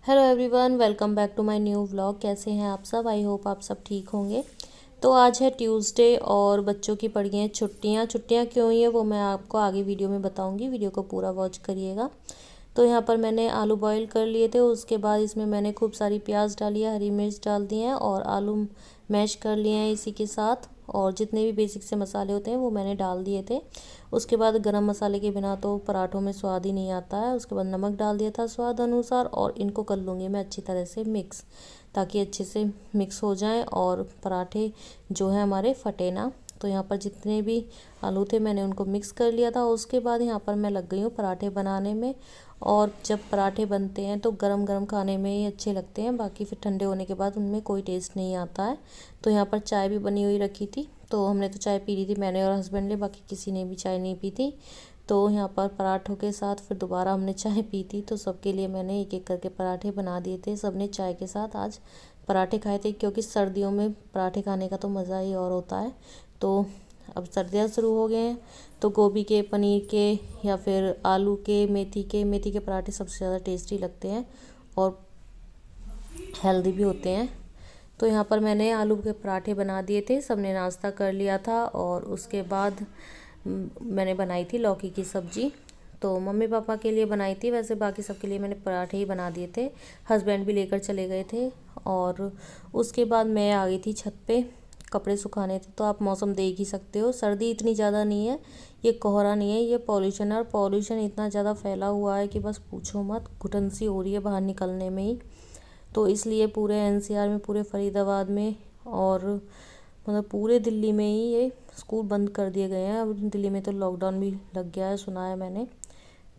Hello everyone, welcome back to my new vlog. कैसे हैं आप सब? आई होप आप सब ठीक होंगे। तो आज है ट्यूसडे और बच्चों की पड़ी हैं छुट्टियां। छुट्टियां क्यों हुई है वो मैं आपको आगे वीडियो में बताऊंगी। वीडियो को पूरा वॉच करिएगा। तो यहाँ पर मैंने आलू बॉईल कर लिए थे। उसके बाद इसमें मैंने खूब सारी प्याज डाली है, हरी मिर्च डाल दी है और आलू मैश कर लिए हैं इसी के साथ। और जितने भी बेसिक से मसाले होते हैं वो मैंने डाल दिए थे। उसके बाद गरम मसाले के बिना तो पराठों में स्वाद ही नहीं आता है। उसके बाद नमक डाल दिया था स्वाद अनुसार और इनको कर लूँगी मैं अच्छी तरह से मिक्स, ताकि अच्छे से मिक्स हो जाएं और पराठे जो है हमारे फटे ना। तो यहाँ पर जितने भी आलू थे मैंने उनको मिक्स कर लिया था। उसके बाद यहाँ पर मैं लग गई हूँ पराठे बनाने में। और जब पराठे बनते हैं तो गरम गरम खाने में ही अच्छे लगते हैं, बाकी फिर ठंडे होने के बाद उनमें कोई टेस्ट नहीं आता है। तो यहाँ पर चाय भी बनी हुई रखी थी, तो हमने तो चाय पी ली थी, मैंने और हस्बैंड ने, बाकी किसी ने भी चाय नहीं पी थी। तो यहाँ पर पराठों के साथ फिर दोबारा हमने चाय पी थी। तो सबके लिए मैंने एक एक करके पराठे बना दिए थे। सबने चाय के साथ आज पराठे खाए थे, क्योंकि सर्दियों में पराठे खाने का तो मज़ा ही और होता है। तो अब सर्दियाँ शुरू हो गए हैं तो गोभी के, पनीर के या फिर आलू के, मेथी के पराठे सबसे ज़्यादा टेस्टी लगते हैं और हेल्दी भी होते हैं। तो यहाँ पर मैंने आलू के पराठे बना दिए थे। सबने नाश्ता कर लिया था और उसके बाद मैंने बनाई थी लौकी की सब्ज़ी। तो मम्मी पापा के लिए बनाई थी, वैसे बाकी सबके लिए मैंने पराठे ही बना दिए थे। हस्बैंड भी लेकर चले गए थे। और उसके बाद मैं आ गई थी छत पे, कपड़े सुखाने थे। तो आप मौसम देख ही सकते हो, सर्दी इतनी ज़्यादा नहीं है, ये कोहरा नहीं है, ये पॉल्यूशन है। और पॉल्यूशन इतना ज़्यादा फैला हुआ है कि बस पूछो मत, घुटन सी हो रही है बाहर निकलने में ही। तो इसलिए पूरे एनसीआर में, पूरे फरीदाबाद में और मतलब पूरे दिल्ली में ही ये स्कूल बंद कर दिए गए हैं। अब दिल्ली में तो लॉकडाउन भी लग गया है, सुना है मैंने।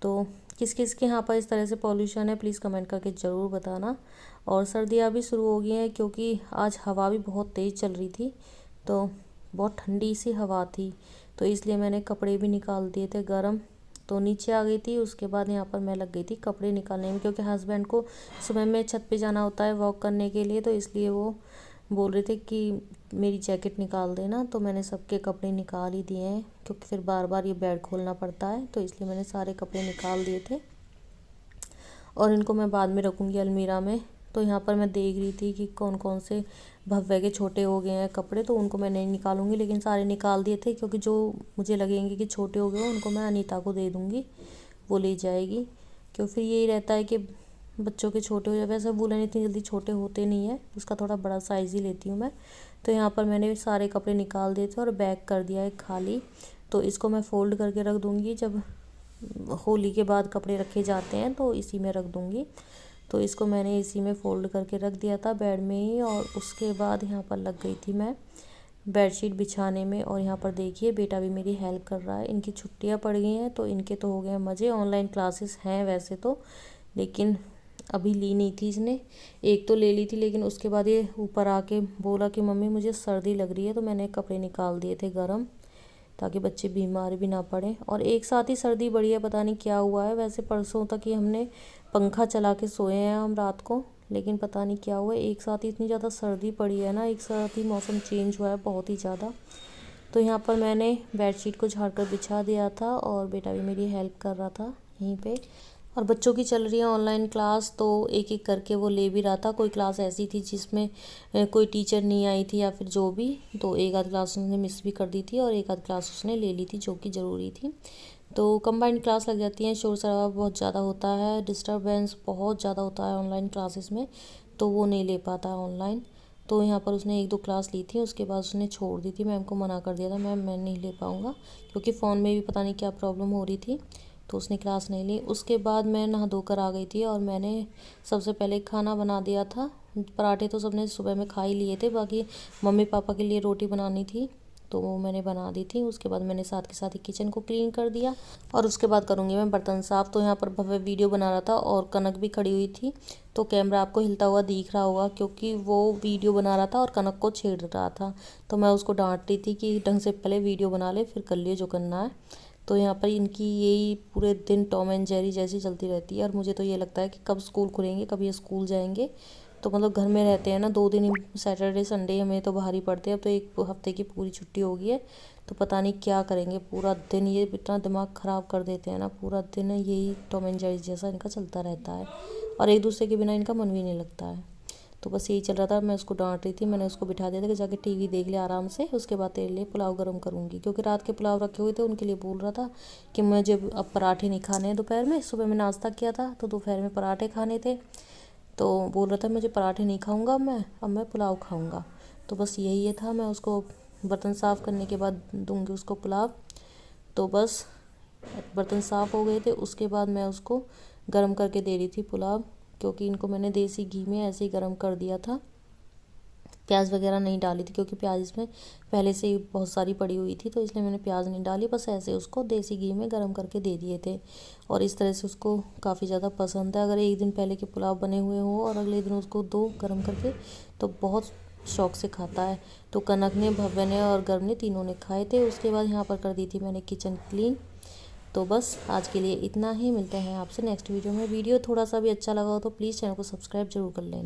तो किस किस के यहाँ पर इस तरह से पॉल्यूशन है प्लीज़ कमेंट करके ज़रूर बताना। और सर्दियाँ भी शुरू हो गई हैं, क्योंकि आज हवा भी बहुत तेज़ चल रही थी, तो बहुत ठंडी सी हवा थी। तो इसलिए मैंने कपड़े भी निकाल दिए थे गर्म। तो नीचे आ गई थी। उसके बाद यहाँ पर मैं लग गई थी कपड़े निकालने में, क्योंकि हस्बैंड को सुबह में छत पे जाना होता है वॉक करने के लिए। तो इसलिए वो बोल रहे थे कि मेरी जैकेट निकाल देना। तो मैंने सबके कपड़े निकाल ही दिए हैं, क्योंकि फिर बार बार ये बेड खोलना पड़ता है। तो इसलिए मैंने सारे कपड़े निकाल दिए थे और इनको मैं बाद में रखूँगी अलमीरा में। तो यहाँ पर मैं देख रही थी कि कौन कौन से भव्य के छोटे हो गए हैं कपड़े, तो उनको मैं नहीं निकालूंगी, लेकिन सारे निकाल दिए थे। क्योंकि जो मुझे लगेंगे कि छोटे हो गए उनको मैं अनीता को दे दूँगी, वो ले जाएगी। क्यों फिर यही रहता है कि बच्चों के छोटे हो जाए। वैसे वूलन इतनी जल्दी छोटे होते नहीं है, उसका थोड़ा बड़ा साइज़ ही लेती हूँ मैं। तो यहाँ पर मैंने सारे कपड़े निकाल दिए थे और बैग कर दिया है खाली। तो इसको मैं फ़ोल्ड करके रख दूँगी, जब होली के बाद कपड़े रखे जाते हैं तो इसी में रख दूँगी। तो इसको मैंने इसी में फ़ोल्ड करके रख दिया था बेड में ही। और उसके बाद यहाँ पर लग गई थी मैं बेडशीट बिछाने में। और यहाँ पर देखिए बेटा भी मेरी हेल्प कर रहा है। इनकी छुट्टियाँ पड़ गई हैं तो इनके तो हो गए हैं मज़े। ऑनलाइन क्लासेस हैं वैसे तो, लेकिन अभी ली नहीं थी इसने। एक तो ले ली थी, लेकिन उसके बाद ये ऊपर आके बोला कि मम्मी मुझे सर्दी लग रही है। तो मैंने कपड़े निकाल दिए थे गर्म, ताकि बच्चे बीमार भी ना पड़े। और एक साथ ही सर्दी बढ़ी है, पता नहीं क्या हुआ है। वैसे परसों तक ही हमने पंखा चला के सोए हैं हम रात को, लेकिन पता नहीं क्या हुआ है, एक साथ ही इतनी ज़्यादा सर्दी पड़ी है ना, एक साथ ही मौसम चेंज हुआ है बहुत ही ज़्यादा। तो यहाँ पर मैंने बेडशीट को झाड़ कर बिछा दिया था और बेटा भी मेरी हेल्प कर रहा था यहीं पे। और बच्चों की चल रही है ऑनलाइन क्लास, तो एक एक करके वो ले भी रहा था। कोई क्लास ऐसी थी जिसमें कोई टीचर नहीं आई थी या फिर जो भी, तो एक आध क्लास उसने मिस भी कर दी थी और एक आध क्लास उसने ले ली थी जो कि ज़रूरी थी। तो कंबाइंड क्लास लग जाती हैं, शोर शराबा बहुत ज़्यादा होता है, डिस्टर्बेंस बहुत ज़्यादा होता है ऑनलाइन क्लासेस में, तो वो नहीं ले पाता है ऑनलाइन। तो यहाँ पर उसने एक दो क्लास ली थी, उसके बाद उसने छोड़ दी थी। मैम को मना कर दिया था, मैम मैं नहीं ले पाऊँगा, क्योंकि फ़ोन में भी पता नहीं क्या प्रॉब्लम हो रही थी। तो उसने क्लास नहीं ली। उसके बाद मैं नहा धोकर आ गई थी और मैंने सबसे पहले खाना बना दिया था। पराठे तो सबने सुबह में खा ही लिए थे, बाकी मम्मी पापा के लिए रोटी बनानी थी तो वो मैंने बना दी थी। उसके बाद मैंने साथ के साथ ही किचन को क्लीन कर दिया और उसके बाद करूँगी मैं बर्तन साफ़। तो यहाँ पर भव्य वीडियो बना रहा था और कनक भी खड़ी हुई थी, तो कैमरा आपको हिलता हुआ दिख रहा होगा, क्योंकि वो वीडियो बना रहा था और कनक को छेड़ रहा था। तो मैं उसको डांट रही थी कि ढंग से पहले वीडियो बना ले, फिर कर लिए जो करना है। तो यहाँ पर इनकी यही पूरे दिन टॉम एंड जेरी जैसी चलती रहती है। और मुझे तो ये लगता है कि कब स्कूल खुलेंगे, कब ये स्कूल जाएंगे। तो मतलब घर में रहते हैं ना 2 दिन ही, सैटरडे संडे हमें तो बाहर ही पड़ते हैं। अब तो एक हफ्ते की पूरी छुट्टी हो गई है, तो पता नहीं क्या करेंगे पूरा दिन। ये इतना दिमाग ख़राब कर देते हैं ना, पूरा दिन यही टॉम एंड जेरी जैसा इनका चलता रहता है। और एक दूसरे के बिना इनका मन भी नहीं लगता है। तो बस यही चल रहा था। मैं उसको डांट रही थी, मैंने उसको बिठा दिया था कि जाके टीवी देख ले आराम से, उसके बाद तेरे लिए पुलाव गर्म करूँगी, क्योंकि रात के पुलाव रखे हुए थे। उनके लिए बोल रहा था कि मुझे अब पराठे नहीं खाने हैं दोपहर में। सुबह में नाश्ता किया था तो दोपहर में पराठे खाने थे, तो बोल रहा था मुझे पराठे नहीं खाऊंगा अब मैं पुलाव खाऊंगा। तो बस यही था। मैं उसको बर्तन साफ़ करने के बाद दूंगी उसको पुलाव। तो बस बर्तन साफ़ हो गए थे, उसके बाद मैं उसको गर्म करके दे रही थी पुलाव, क्योंकि इनको मैंने देसी घी में ऐसे ही गर्म कर दिया था। प्याज वगैरह नहीं डाली थी, क्योंकि प्याज इसमें पहले से ही बहुत सारी पड़ी हुई थी, तो इसलिए मैंने प्याज नहीं डाली। बस ऐसे उसको देसी घी में गर्म करके दे दिए थे, और इस तरह से उसको काफ़ी ज़्यादा पसंद है। अगर एक दिन पहले के पुलाव बने हुए हो और अगले दिन उसको दो गर्म करके, तो बहुत शौक से खाता है। तो कनक ने, भव्य ने और गर्व ने, तीनों ने खाए थे। उसके बाद यहाँ पर कर दी थी मैंने किचन क्लीन। तो बस आज के लिए इतना ही। मिलते हैं आपसे नेक्स्ट वीडियो में। वीडियो थोड़ा सा भी अच्छा लगा हो तो प्लीज़ चैनल को सब्सक्राइब जरूर कर लें।